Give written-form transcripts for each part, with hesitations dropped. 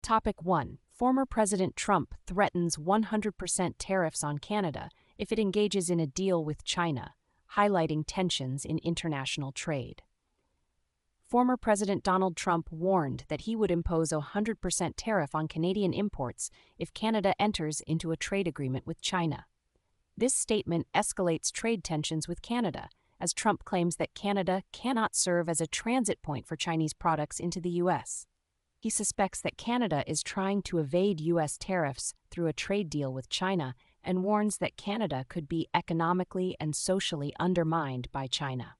Topic 1. Former President Trump threatens 100% tariffs on Canada if it engages in a deal with China, highlighting tensions in international trade. Former President Donald Trump warned that he would impose a 100% tariff on Canadian imports if Canada enters into a trade agreement with China. This statement escalates trade tensions with Canada, as Trump claims that Canada cannot serve as a transit point for Chinese products into the U.S. He suspects that Canada is trying to evade U.S. tariffs through a trade deal with China and warns that Canada could be economically and socially undermined by China.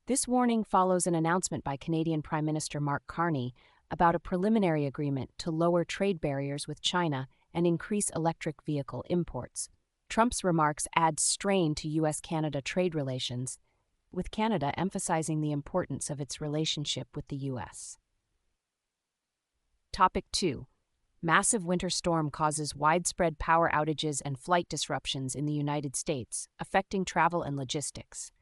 This warning follows an announcement by Canadian Prime Minister Mark Carney about a preliminary agreement to lower trade barriers with China and increase electric vehicle imports. Trump's remarks add strain to U.S.-Canada trade relations, with Canada emphasizing the importance of its relationship with the U.S. Topic 2. Massive winter storm causes widespread power outages and flight disruptions in the United States, affecting travel and logistics.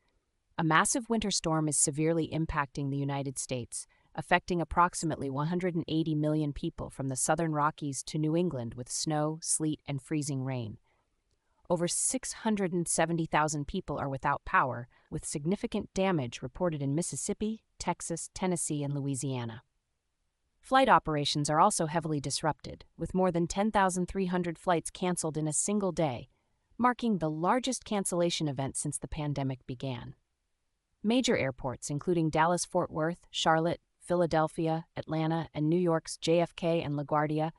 A massive winter storm is severely impacting the United States, affecting approximately 180 million people from the southern Rockies to New England with snow, sleet, and freezing rain. Over 670,000 people are without power, with significant damage reported in Mississippi, Texas, Tennessee, and Louisiana. Flight operations are also heavily disrupted, with more than 10,300 flights canceled in a single day, marking the largest cancellation event since the pandemic began. Major airports, including Dallas-Fort Worth, Charlotte, Philadelphia, Atlanta, and New York's JFK and LaGuardia,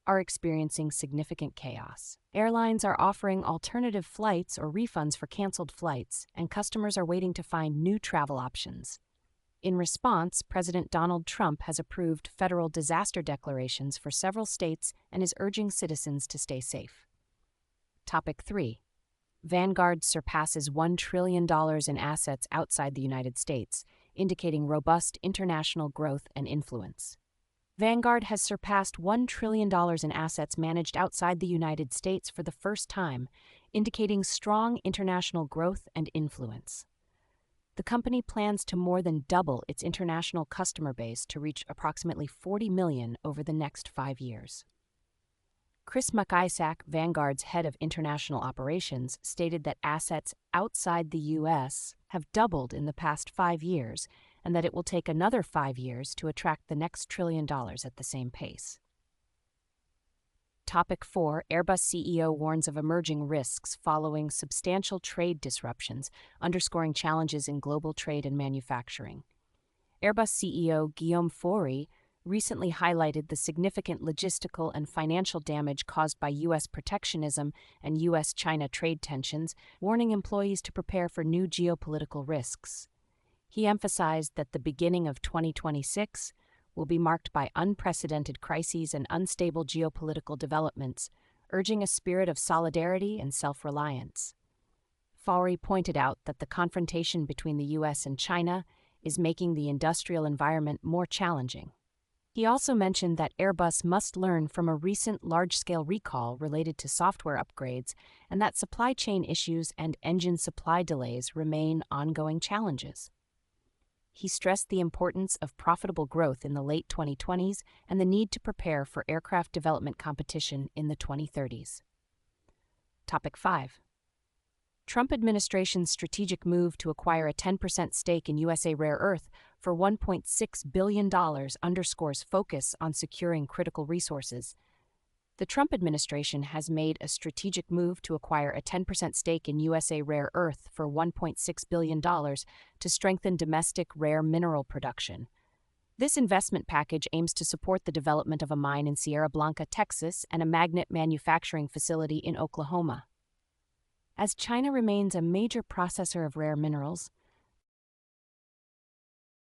are experiencing significant chaos. Airlines are offering alternative flights or refunds for canceled flights, and customers are waiting to find new travel options. In response, President Donald Trump has approved federal disaster declarations for several states and is urging citizens to stay safe. Topic 3. Vanguard surpasses $1 trillion in assets outside the United States, indicating robust international growth and influence. Vanguard has surpassed $1 trillion in assets managed outside the United States for the first time, indicating strong international growth and influence. The company plans to more than double its international customer base to reach approximately 40 million over the next 5 years. Chris McIsaac, Vanguard's head of international operations, stated that assets outside the U.S. have doubled in the past 5 years and that it will take another 5 years to attract the next $1 trillion at the same pace. Topic 4. Airbus CEO warns of emerging risks following substantial trade disruptions, underscoring challenges in global trade and manufacturing. Airbus CEO Guillaume Faury recently highlighted the significant logistical and financial damage caused by U.S. protectionism and U.S.-China trade tensions, warning employees to prepare for new geopolitical risks. He emphasized that the beginning of 2026 will be marked by unprecedented crises and unstable geopolitical developments, urging a spirit of solidarity and self-reliance. Faury pointed out that the confrontation between the U.S. and China is making the industrial environment more challenging. He also mentioned that Airbus must learn from a recent large-scale recall related to software upgrades and that supply chain issues and engine supply delays remain ongoing challenges. He stressed the importance of profitable growth in the late 2020s and the need to prepare for aircraft development competition in the 2030s. Topic 5. Trump administration's strategic move to acquire a 10% stake in USA Rare Earth for $1.6 billion underscores focus on securing critical resources. The Trump administration has made a strategic move to acquire a 10% stake in USA Rare Earth for $1.6 billion to strengthen domestic rare mineral production. This investment package aims to support the development of a mine in Sierra Blanca, Texas, and a magnet manufacturing facility in Oklahoma. As China remains a major processor of rare minerals,